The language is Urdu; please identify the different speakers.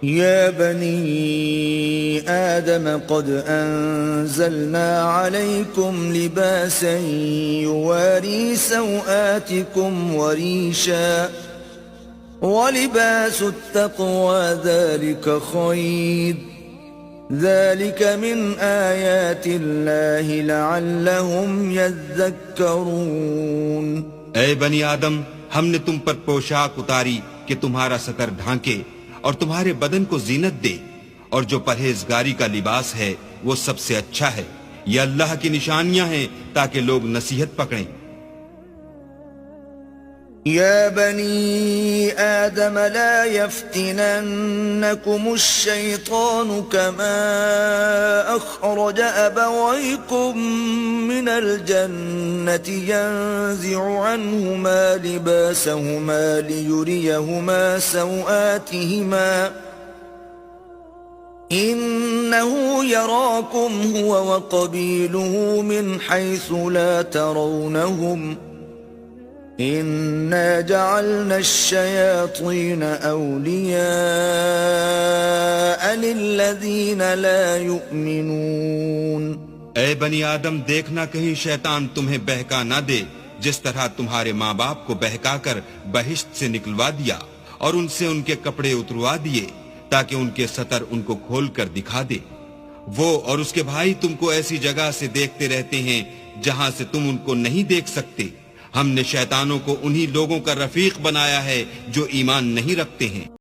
Speaker 1: يا بني آدم قد أنزلنا عليكم لباسا يواري سوآتكم وريشا ولباس التقوى ذلك خير ذلك من آيات الله لعلهم يذكرون۔
Speaker 2: اے بنی آدم، ہم نے تم پر پوشاک اتاری کہ تمہارا ستر ڈھانکے اور تمہارے بدن کو زینت دے، اور جو پرہیزگاری کا لباس ہے وہ سب سے اچھا ہے۔ یہ اللہ کی نشانیاں ہیں تاکہ لوگ نصیحت پکڑیں۔
Speaker 1: يا بني آدم لا يفتننكم الشيطان كما أخرج أبويكم من الجنة ينزع عنهما لباسهما ليريهما سوآتهما إنه يراكم هو وقبيله من حيث لا ترونهم إنا جعلنا الشياطين أولياء للذين لا يؤمنون۔
Speaker 2: اے بنی آدم، دیکھنا کہیں شیطان تمہیں بہکا نہ دے، جس طرح تمہارے ماں باپ کو بہکا کر بہشت سے نکلوا دیا اور ان سے ان کے کپڑے اتروا دیے تاکہ ان کے ستر ان کو کھول کر دکھا دے۔ وہ اور اس کے بھائی تم کو ایسی جگہ سے دیکھتے رہتے ہیں جہاں سے تم ان کو نہیں دیکھ سکتے۔ ہم نے شیطانوں کو انہی لوگوں کا رفیق بنایا ہے جو ایمان نہیں رکھتے ہیں۔